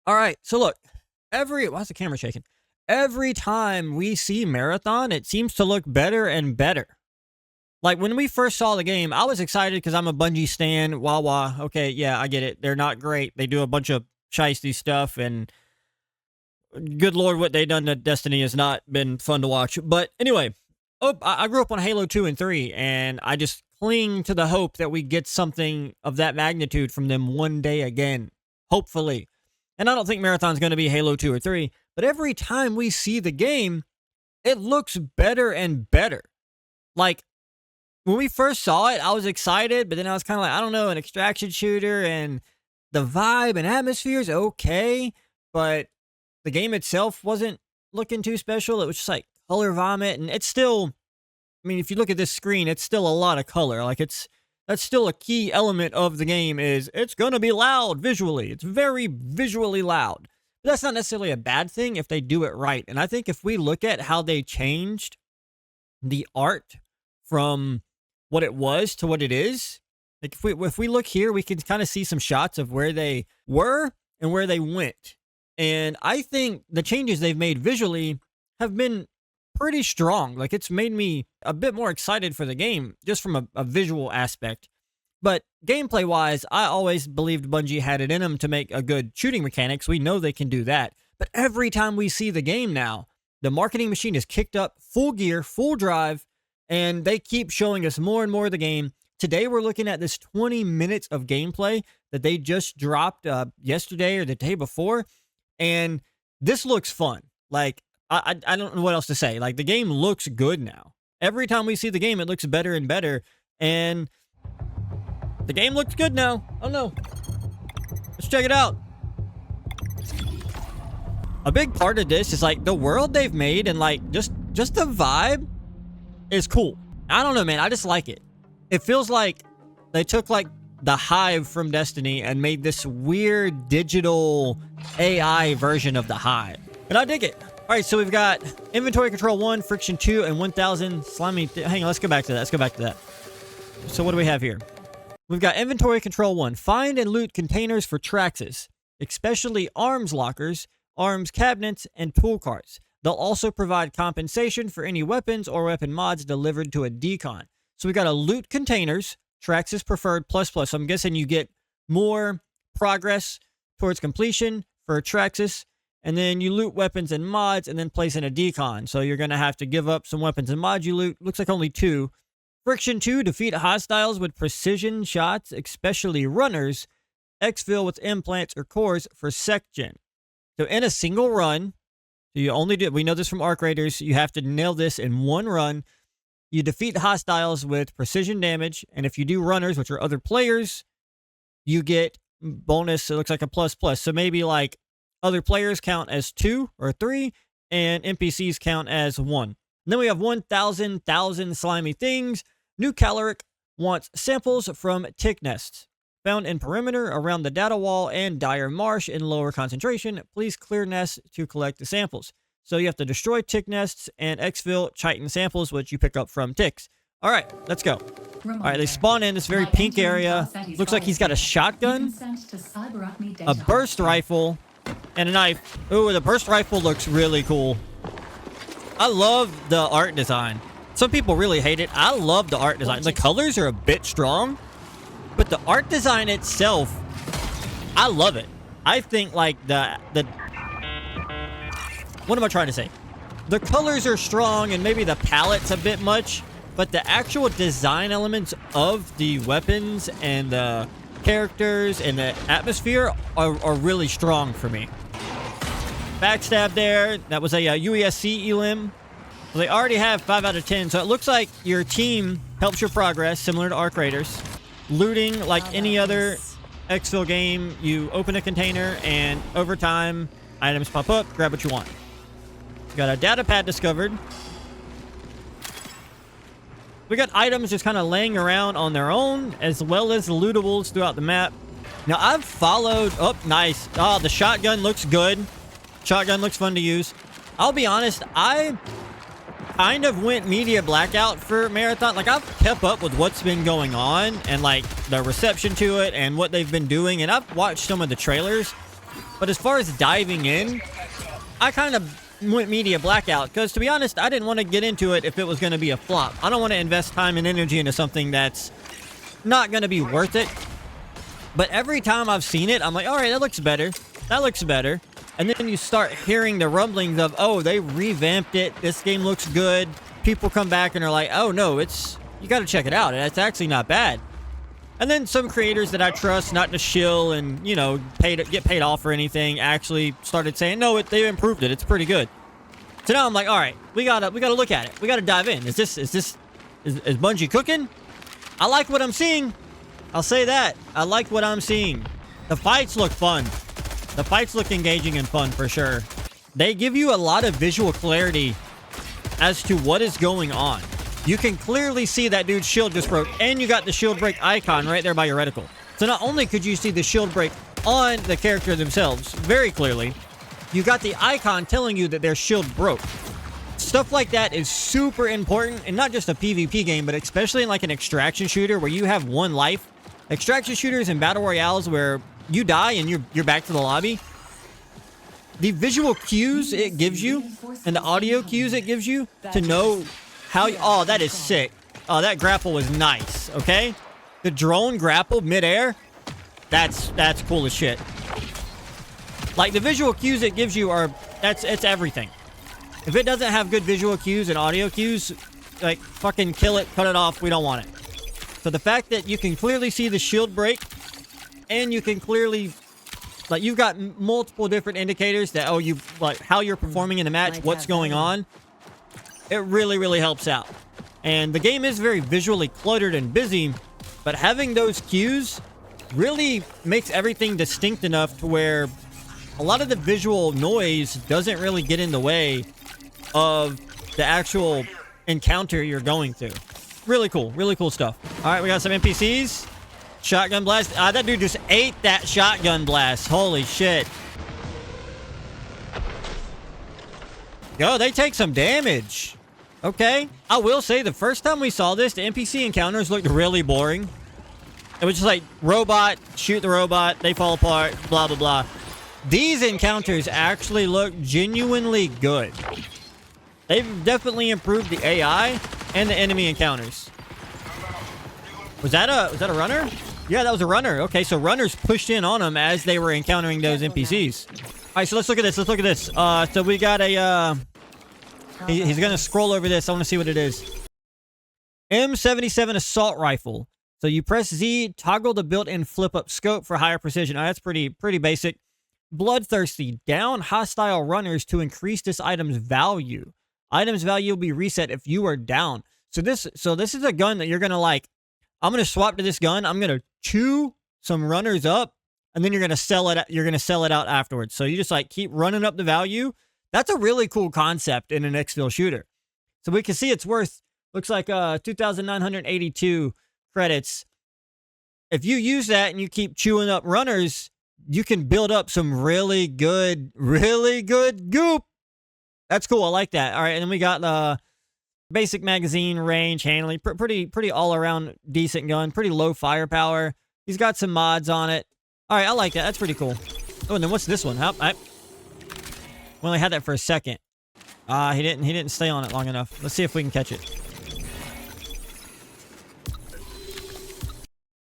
All right, so look, why's the camera shaking? Every time we see Marathon, it seems to look better and better. Like, when we first saw the game, I was excited because I'm a Bungie stan. Wah. Okay, yeah, I get it. They're not great. They do a bunch of shiesty stuff, and good lord, what they done to Destiny has not been fun to watch. But anyway, I grew up on Halo 2 and 3, and I just cling to the hope that we get something of that magnitude from them one day again. Hopefully. And I don't think Marathon's going to be Halo 2 or 3, but every time we see the game, it looks better and better. Like, when we first saw it, I was excited, but then I was kind of like, I don't know, an extraction shooter, and the vibe and atmosphere is okay, but the game itself wasn't looking too special. It was just like color vomit, and it's still, I mean, if you look at this screen, it's still a lot of color. Like, that's still a key element of the game, is it's going to be loud visually. It's very visually loud. But that's not necessarily a bad thing if they do it right. And I think if we look at how they changed the art from what it was to what it is, like if we look here, we can kind of see some shots of where they were and where they went. And I think the changes they've made visually have been pretty strong. Like, it's made me a bit more excited for the game just from a visual aspect. But gameplay wise, I always believed Bungie had it in them to make a good shooting mechanics. We know they can do that. But every time we see the game now, the marketing machine is kicked up full gear, full drive, and they keep showing us more and more of the game. Today, we're looking at this 20 minutes of gameplay that they just dropped yesterday or the day before. And this looks fun. Like, I don't know what else to say. Like, the game looks good now. Every time we see the game, it looks better and better. And the game looks good now. I don't know. Let's check it out. A big part of this is, like, the world they've made, and, like, just the vibe is cool. I don't know, man. I just like it. It feels like they took, like, the Hive from Destiny and made this weird digital AI version of the Hive. And I dig it. All right, so we've got inventory control 1, friction 2, and 1000 slimy. Hang on, let's go back to that. So what do we have here? We've got inventory control 1. Find and loot containers for Traxxas, especially arms lockers, arms cabinets, and tool carts. They'll also provide compensation for any weapons or weapon mods delivered to a decon. So we got to loot containers, Traxxas preferred ++. So I'm guessing you get more progress towards completion for Traxxas. And then you loot weapons and mods and then place in a decon. So you're going to have to give up some weapons and mods you loot. Looks like only 2. Friction 2, defeat hostiles with precision shots, especially runners. Exfil with implants or cores for SecGen. So in a single run, so you only do, we know this from Arc Raiders, you have to nail this in one run. You defeat hostiles with precision damage. And if you do runners, which are other players, you get bonus. It looks like a ++. So maybe like other players count as 2 or 3, and NPCs count as 1. And then we have 1,000 slimy things. New Caloric wants samples from tick nests found in perimeter around the data wall and dire marsh in lower concentration. Please clear nests to collect the samples. So you have to destroy tick nests and exfil chitin samples, which you pick up from ticks. All right, let's go. All right, they spawn in this very pink area. Looks like he's got a shotgun, a burst rifle, and a knife. Ooh, the burst rifle looks really cool. I love the art design. Some people really hate it. I love the art design. The colors are a bit strong, but the art design itself, I love it. I think like the what am I trying to say? The colors are strong and maybe the palette's a bit much, but the actual design elements of the weapons and the characters and the atmosphere are really strong for me. Backstab there. That was a UESC elim. So they already have 5 out of 10. So it looks like your team helps your progress, similar to Arc Raiders. Looting, like any other exfil game, you open a container and over time, items pop up, grab what you want. Got a data pad discovered. We got items just kind of laying around on their own, as well as lootables throughout the map. Now, I've followed... Oh, nice. Oh, the shotgun looks good. Shotgun looks fun to use. I'll be honest, I kind of went media blackout for Marathon. Like, I've kept up with what's been going on and, like, the reception to it and what they've been doing. And I've watched some of the trailers. But as far as diving in, I kind of went media blackout because, to be honest, I didn't want to get into it if it was going to be a flop. I don't want to invest time and energy into something that's not going to be worth it. But every time I've seen it, I'm like, all right, that looks better. That looks better. And then you start hearing the rumblings of, oh, they revamped it. This game looks good. People come back and are like, oh, no, you got to check it out. It's actually not bad. And then some creators that I trust not to shill and, you know, get paid off or anything actually started saying, no, they improved it. It's pretty good. So now I'm like, all right, we gotta look at it. We gotta dive in. Is Bungie cooking? I like what I'm seeing. I'll say that. I like what I'm seeing. The fights look fun. The fights look engaging and fun for sure. They give you a lot of visual clarity as to what is going on. You can clearly see that dude's shield just broke, and you got the shield break icon right there by your reticle. So not only could you see the shield break on the character themselves very clearly, you got the icon telling you that their shield broke. Stuff like that is super important, and not just a PvP game, but especially in like an extraction shooter where you have one life. Extraction shooters and battle royales where you die and you're back to the lobby. The visual cues it gives you and the audio cues it gives you to know how. Oh, that is sick. Oh, that grapple was nice. Okay, the drone grapple midair. That's cool as shit. Like the visual cues it gives you it's everything. If it doesn't have good visual cues and audio cues, like fucking kill it, cut it off. We don't want it. So the fact that you can clearly see the shield break, and you can clearly, like, you've got multiple different indicators that, oh, you like how you're performing in the match, what's going on. It really, really helps out. And the game is very visually cluttered and busy, but having those cues really makes everything distinct enough to where a lot of the visual noise doesn't really get in the way of the actual encounter you're going through. Really cool stuff. All right, we got some NPCs. Shotgun blast. That dude just ate that shotgun blast. Holy shit. Yo, they take some damage. Okay. I will say the first time we saw this, the NPC encounters looked really boring. It was just like, robot, shoot the robot, they fall apart, blah, blah, blah. These encounters actually look genuinely good. They've definitely improved the AI and the enemy encounters. Was that a runner? Yeah, that was a runner. Okay, so runners pushed in on them as they were encountering those NPCs. All right, so let's look at this. So we got a, he's going to scroll over this. I want to see what it is. M77 assault rifle. So you press Z, toggle the built-in flip-up scope for higher precision. Oh, that's pretty basic. Bloodthirsty. Down hostile runners to increase this item's value. Item's value will be reset if you are down. So this is a gun that you're going to like, I'm going to swap to this gun. I'm going to chew some runners up, and then you're going to sell it. You're going to sell it out afterwards. So you just like keep running up the value. That's a really cool concept in an exfil shooter. So we can see it's worth, looks like 2,982 credits. If you use that and you keep chewing up runners, you can build up some really good goop. That's cool. I like that. All right, and then we got basic magazine range handling, pretty all around decent gun, pretty low firepower. He's got some mods on it. All right, I like that. That's pretty cool. Oh, and then what's this one? We only had that for a second. He didn't stay on it long enough. Let's see if we can catch it.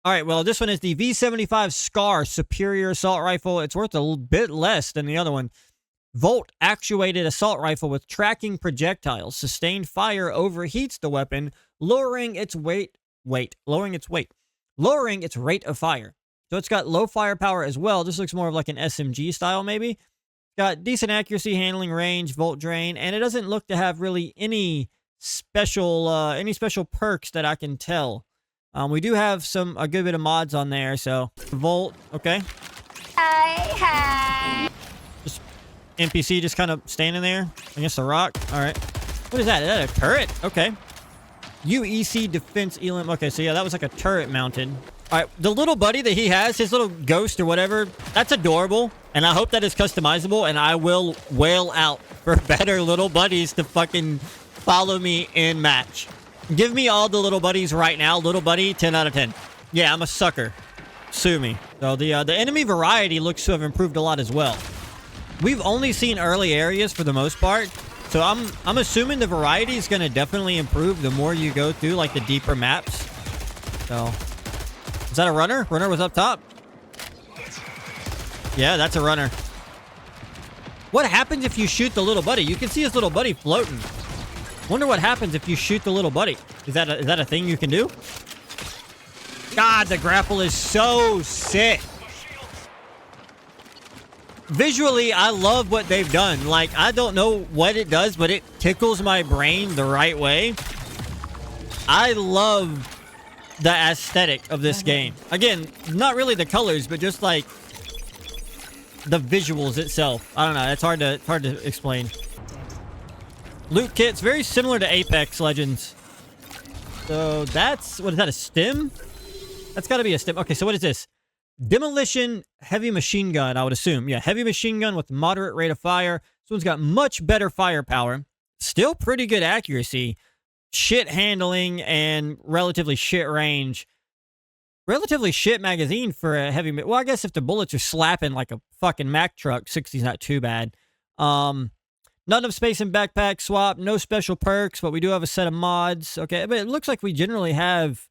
All right, well, this one is the V75 Scar Superior Assault Rifle. It's worth a bit less than the other one. Volt actuated assault rifle with tracking projectiles. Sustained fire overheats the weapon, lowering its rate of fire. So it's got low firepower as well. This looks more of like an SMG style maybe. Got decent accuracy, handling, range, volt drain, and it doesn't look to have really any special perks that I can tell. We do have a good bit of mods on there, so volt, okay. Hi. Just NPC just kind of standing there against the rock. All right. What is that? Is that a turret? Okay. UEC defense elim. Okay, so yeah, that was like a turret mounted. All right, the little buddy that he has, his little ghost or whatever, that's adorable. And I hope that is customizable, and I will wail out for better little buddies to fucking follow me in match. Give me all the little buddies right now. Little buddy, 10 out of 10. Yeah, I'm a sucker. Sue me. So the enemy variety looks to have improved a lot as well. We've only seen early areas for the most part, so I'm assuming the variety is going to definitely improve the more you go through, like the deeper maps. So, is that a runner? Runner was up top. Yeah, that's a runner. What happens if you shoot the little buddy? You can see his little buddy floating. Wonder what happens if you shoot the little buddy. Is that a thing you can do? God, the grapple is so sick. Visually, I love what they've done. Like, I don't know what it does, but it tickles my brain the right way. I love the aesthetic of this game. Again, not really the colors, but just like the visuals itself. I don't know. It's hard to explain. Loot kits, very similar to Apex Legends. So that's, what is that, a stim? That's got to be a stim. Okay, so what is this? Demolition heavy machine gun, I would assume. Yeah, heavy machine gun with moderate rate of fire. This one's got much better firepower. Still pretty good accuracy. Shit handling and relatively shit range. Relatively shit magazine for a heavy... Well, I guess if the bullets are slapping like a fucking Mack truck, 60's not too bad. Not enough space in backpack swap. No special perks, but we do have a set of mods. Okay, but it looks like we generally have...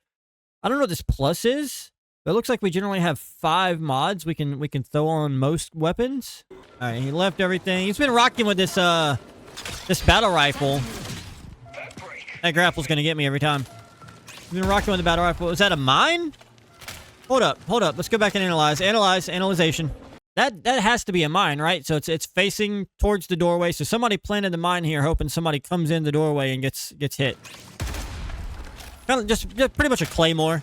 I don't know what this plus is. But it looks like we generally have 5 mods we can throw on most weapons. All right, he left everything. He's been rocking with this this battle rifle. That grapple's gonna get me every time. He's been rocking with the battle rifle. Is that a mine? Hold up. Let's go back and analyze. Analyzation. That has to be a mine, right? So it's facing towards the doorway. So somebody planted the mine here, hoping somebody comes in the doorway and gets hit. Kind of just pretty much a claymore.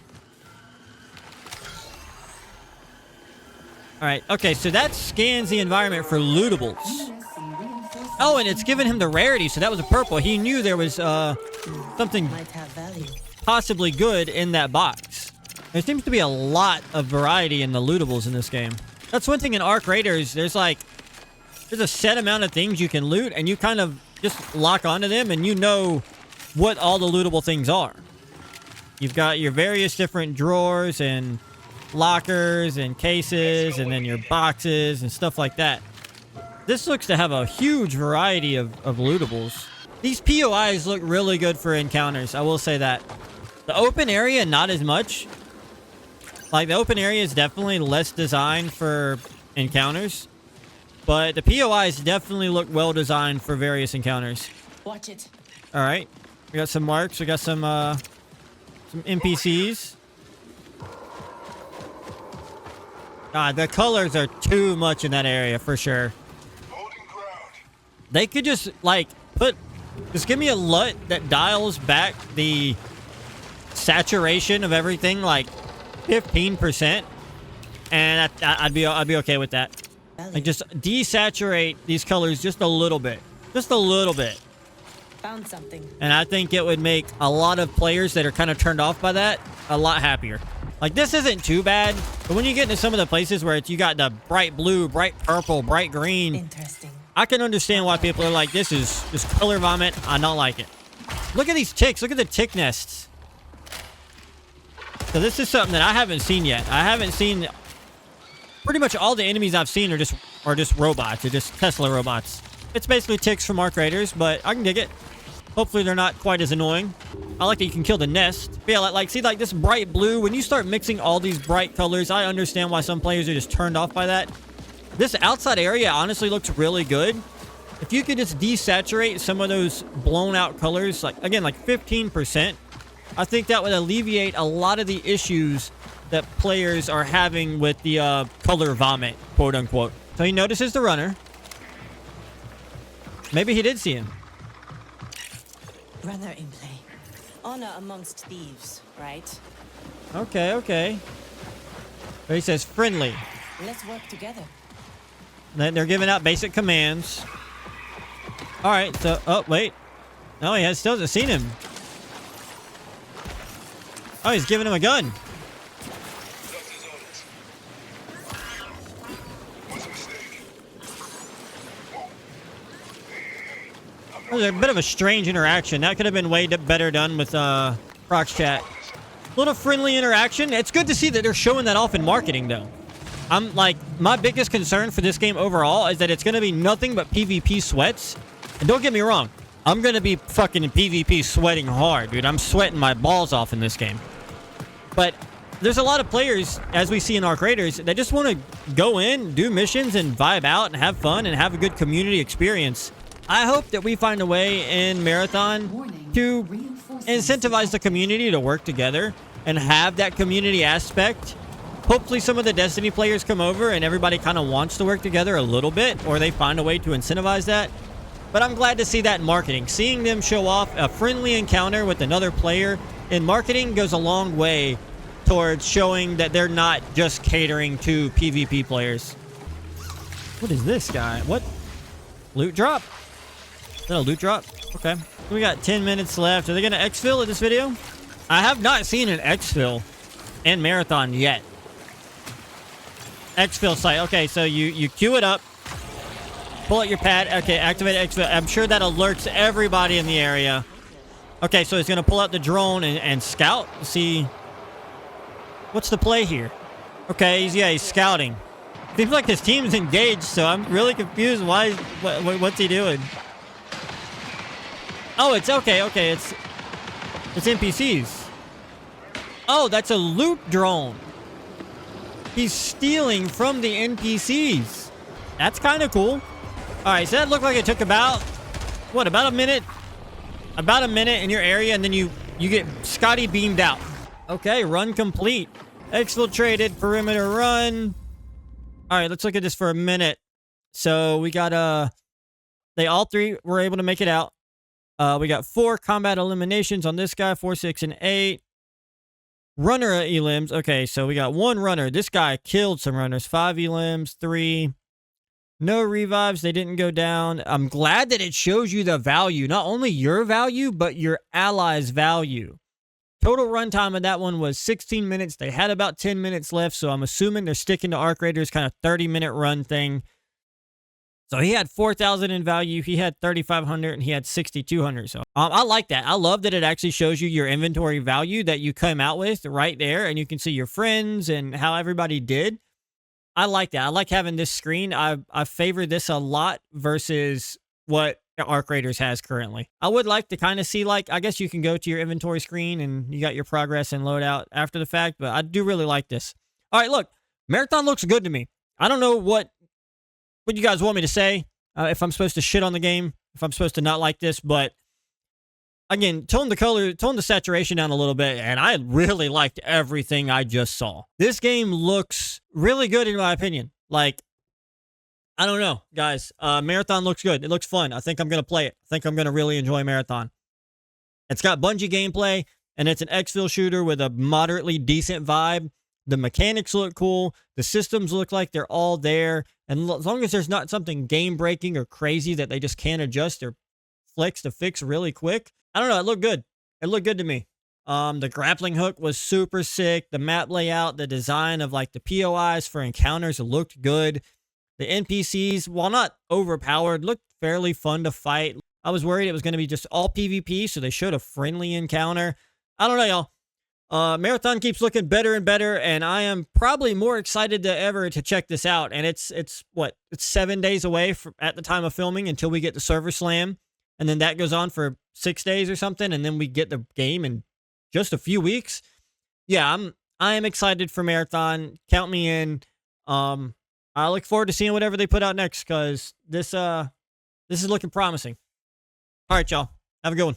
All right, okay, so that scans the environment for lootables. Oh, and it's giving him the rarity, so that was a purple. He knew there was something possibly good in that box. There seems to be a lot of variety in the lootables in this game. That's one thing in Arc Raiders, there's a set amount of things you can loot, and you kind of just lock onto them, and you know what all the lootable things are. You've got your various different drawers and lockers and cases, and then your boxes and stuff like that. This looks to have a huge variety of lootables. These POIs look really good for encounters, I will say that. The open area, not as much. Like, the open area is definitely less designed for encounters, but the POIs definitely look well designed for various encounters. Watch it. All right, we got some marks, we got some NPCs. God, the colors are too much in that area for sure. They could just just give me a LUT that dials back the saturation of everything like 15%, and I'd be okay with that. Like, just desaturate these colors just a little bit, Found something. and I think it would make a lot of players that are kind of turned off by that a lot happier. Like, this isn't too bad, but when you get into some of the places where you got the bright blue, bright purple, bright green, Interesting. I can understand why people are like, this is just color vomit. I don't like it. Look at these ticks. Look at the tick nests. So this is something that I haven't seen yet. I haven't seen... Pretty much all the enemies I've seen are just robots. They're just Tesla robots. It's basically ticks from Arc Raiders, but I can dig it. Hopefully they're not quite as annoying. I like that you can kill the nest. But yeah, see, like this bright blue, when you start mixing all these bright colors, I understand why some players are just turned off by that. This outside area honestly looks really good. If you could just desaturate some of those blown out colors, like 15%, I think that would alleviate a lot of the issues that players are having with the color vomit, quote unquote. So he notices the runner. Maybe he did see him. Runner in play. Honor amongst thieves, right? Okay. But he says friendly. Let's work together. They're giving out basic commands. All right, so... Oh, wait. No, he still hasn't seen him. Oh, he's giving him a gun. That was a bit of a strange interaction. That could have been way better done with prox chat. Little friendly interaction. It's good to see that they're showing that off in marketing, though. I'm like, my biggest concern for this game overall is that it's going to be nothing but PvP sweats. And don't get me wrong, I'm going to be fucking PvP sweating hard, dude. I'm sweating my balls off in this game. But there's a lot of players, as we see in Arc Raiders, that just want to go in, do missions, and vibe out and have fun and have a good community experience. I hope that we find a way in Marathon to incentivize the community to work together and have that community aspect. Hopefully some of the Destiny players come over and everybody kind of wants to work together a little bit, or they find a way to incentivize that. But I'm glad to see that in marketing. Seeing them show off a friendly encounter with another player in marketing goes a long way towards showing that they're not just catering to PvP players. What is this guy? What? Loot drop? Is that a loot drop? Okay. We got 10 minutes left. Are they going to exfil in this video? I have not seen an exfil in Marathon yet. Exfil site. Okay, so you queue it up. Pull out your pad. Okay, activate exfil. I'm sure that alerts everybody in the area. Okay, so he's going to pull out the drone and scout. See, what's the play here? Okay, he's scouting. Seems like his team's engaged, so I'm really confused. What's he doing? Oh, it's okay. It's NPCs. Oh, that's a loot drone. He's stealing from the NPCs. That's kind of cool. All right, so that looked like it took about a minute? About a minute in your area, and then you get Scotty beamed out. Okay, run complete. Exfiltrated, perimeter run. All right, let's look at this for a minute. So we got, they all three were able to make it out. We got 4 combat eliminations on this guy, 4, 6, and 8. Runner elims. Okay, so we got 1 runner. This guy killed some runners. 5 elims, 3. No revives. They didn't go down. I'm glad that it shows you the value. Not only your value, but your allies' value. Total runtime of that one was 16 minutes. They had about 10 minutes left, so I'm assuming they're sticking to Arc Raiders' kind of 30-minute run thing. So he had 4,000 in value, he had 3,500, and he had 6,200. So I like that. I love that it actually shows you your inventory value that you come out with right there, and you can see your friends and how everybody did. I like that. I like having this screen. I favor this a lot versus what Arc Raiders has currently. I would like to kind of see, like, I guess you can go to your inventory screen and you got your progress and loadout after the fact, but I do really like this. All right, look, Marathon looks good to me. I don't know what you guys want me to say, if I'm supposed to shit on the game, if I'm supposed to not like this, but again, tone the saturation down a little bit, and I really liked everything I just saw. This game looks really good in my opinion. Like, I don't know, guys. Marathon looks good. It looks fun. I think I'm going to play it. I think I'm going to really enjoy Marathon. It's got Bungie gameplay, and it's an exfil shooter with a moderately decent vibe. The mechanics look cool. The systems look like they're all there. And as long as there's not something game-breaking or crazy that they just can't adjust or flex to fix really quick, I don't know. It looked good. It looked good to me. The grappling hook was super sick. The map layout, the design of like the POIs for encounters looked good. The NPCs, while not overpowered, looked fairly fun to fight. I was worried it was going to be just all PvP, so they showed a friendly encounter. I don't know, y'all. Marathon keeps looking better and better, and I am probably more excited than ever to check this out. And it's 7 days away at the time of filming until we get the server slam, and then that goes on for 6 days or something, and then we get the game in just a few weeks. Yeah, I am excited for Marathon. Count me in. I look forward to seeing whatever they put out next, because this is looking promising. All right, y'all. Have a good one.